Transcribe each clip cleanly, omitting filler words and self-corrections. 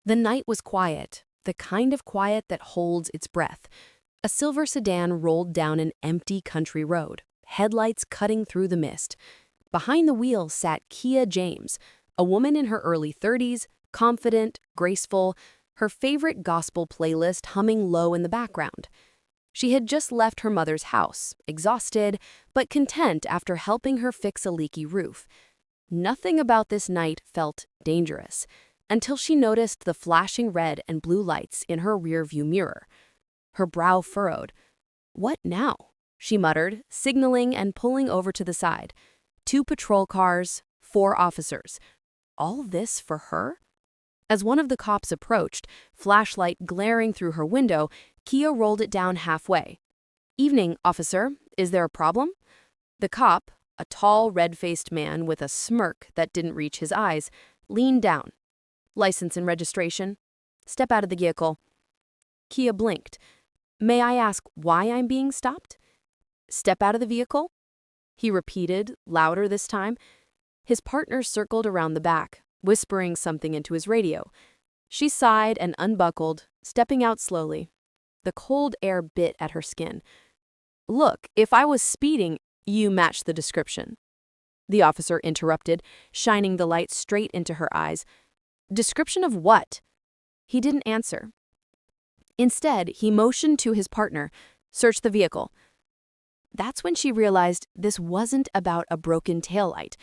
The night was quiet, the kind of quiet that holds its breath. A silver sedan rolled down an empty country road, headlights cutting through the mist. Behind the wheel sat Keeyah James, a woman in her early 30s, confident, graceful, her favorite gospel playlist humming low in the background. She had just left her mother's house, exhausted, but content after helping her fix a leaky roof. Nothing about this night felt dangerous, until she noticed the flashing red and blue lights in her rearview mirror. Her brow furrowed. "What now?" she muttered, signaling and pulling over to the side. 2 patrol cars, 4 officers. All this for her? As one of the cops approached, flashlight glaring through her window, Keeyah rolled it down halfway. "Evening, officer. Is there a problem?" The cop, a tall, red-faced man with a smirk that didn't reach his eyes, leaned down. "License and registration. Step out of the vehicle." Keeyah blinked. "May I ask why I'm being stopped?" "Step out of the vehicle?" he repeated, louder this time. His partner circled around the back, whispering something into his radio. She sighed and unbuckled, stepping out slowly. The cold air bit at her skin. "Look, if I was speeding, you match the description." The officer interrupted, shining the light straight into her eyes. "Description of what?" He didn't answer. Instead, he motioned to his partner, "Search the vehicle." That's when she realized this wasn't about a broken taillight.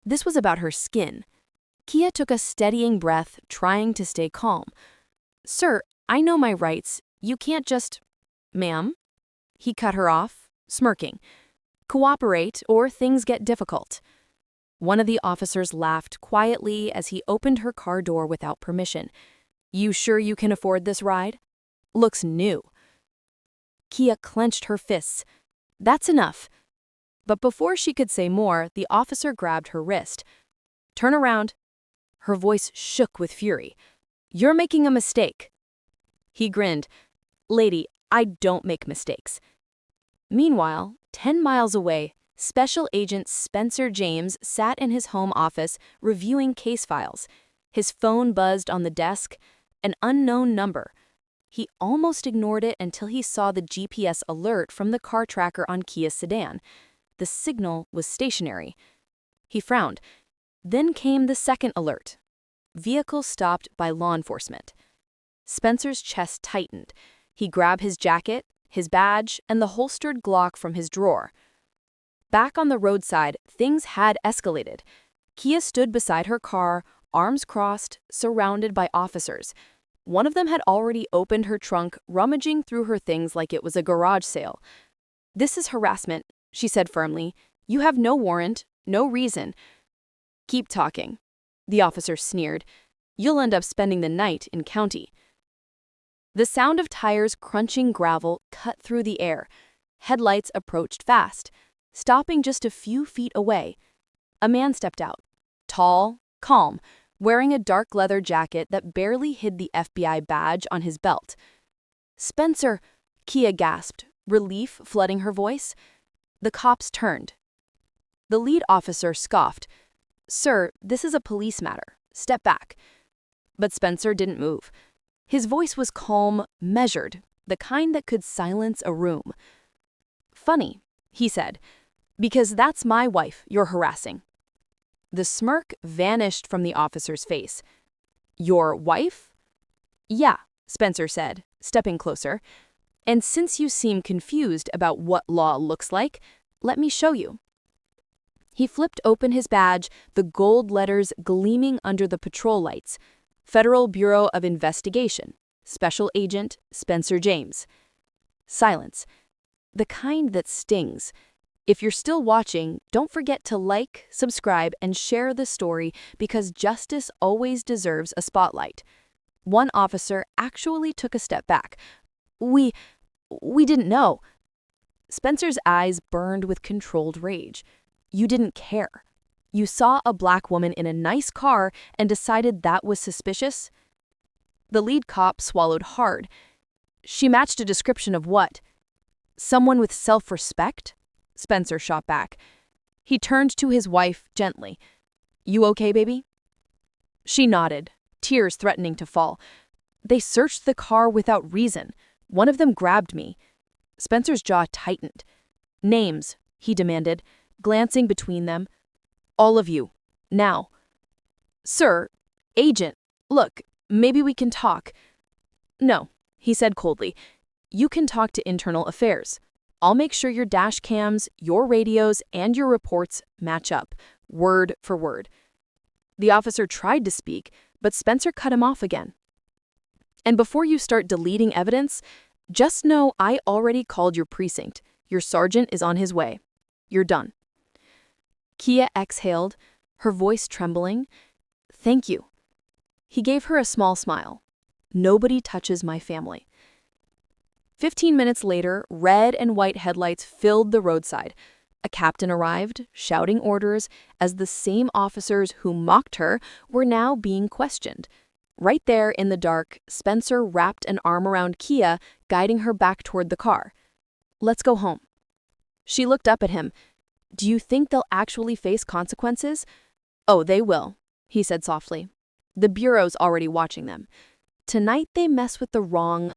This was about her skin. Keeyah took a steadying breath, trying to stay calm. "Sir, I know my rights. You can't just—" "Ma'am?" He cut her off, smirking. "Cooperate, or things get difficult." One of the officers laughed quietly as he opened her car door without permission. "You sure you can afford this ride? Looks new." Keeyah clenched her fists. "That's enough." But before she could say more, the officer grabbed her wrist. "Turn around." Her voice shook with fury. "You're making a mistake." He grinned. "Lady, I don't make mistakes." Meanwhile, 10 miles away, Special Agent Spencer James sat in his home office reviewing case files. His phone buzzed on the desk, an unknown number. He almost ignored it until he saw the GPS alert from the car tracker on Keeyah's sedan. The signal was stationary. He frowned. Then came the second alert. Vehicle stopped by law enforcement. Spencer's chest tightened. He grabbed his jacket, his badge, and the holstered Glock from his drawer. Back on the roadside, things had escalated. Keeyah stood beside her car, arms crossed, surrounded by officers. One of them had already opened her trunk, rummaging through her things like it was a garage sale. "This is harassment," she said firmly. "You have no warrant, no reason." "Keep talking," the officer sneered. "You'll end up spending the night in county." The sound of tires crunching gravel cut through the air. Headlights approached fast, stopping just a few feet away. A man stepped out, tall, calm, wearing a dark leather jacket that barely hid the FBI badge on his belt. "Spencer," Keeyah gasped, relief flooding her voice. The cops turned. The lead officer scoffed. "Sir, this is a police matter. Step back." But Spencer didn't move. His voice was calm, measured, the kind that could silence a room. "Funny," he said, "because that's my wife you're harassing." The smirk vanished from the officer's face. "Your wife?" "Yeah," Spencer said, stepping closer. "And since you seem confused about what law looks like, let me show you." He flipped open his badge, the gold letters gleaming under the patrol lights. Federal Bureau of Investigation, Special Agent Spencer James. Silence. The kind that stings. If you're still watching, don't forget to like, subscribe, and share the story because justice always deserves a spotlight. One officer actually took a step back. We didn't know." Spencer's eyes burned with controlled rage. "You didn't care. You saw a black woman in a nice car and decided that was suspicious?" The lead cop swallowed hard. "She matched a description of what? Someone with self-respect?" Spencer shot back. He turned to his wife gently. "You okay, baby?" She nodded, tears threatening to fall. They searched the car without reason. One of them grabbed me. Spencer's jaw tightened. Names, he demanded, glancing between them. All of you. Now. Sir, agent, look, maybe we can talk. No, he said coldly. You can talk to internal affairs. I'll make sure your dash cams, your radios, and your reports match up, word for word. The officer tried to speak, but Spencer cut him off again. And before you start deleting evidence, just know I already called your precinct. Your sergeant is on his way. You're done. Keeyah exhaled, her voice trembling. Thank you. He gave her a small smile. Nobody touches my family. 15 minutes later, red and white headlights filled the roadside. A captain arrived, shouting orders, as the same officers who mocked her were now being questioned. Right there in the dark, Spencer wrapped an arm around Keeyah, guiding her back toward the car. Let's go home. She looked up at him. Do you think they'll actually face consequences? Oh, they will, he said softly. The Bureau's already watching them. Tonight they mess with the wrong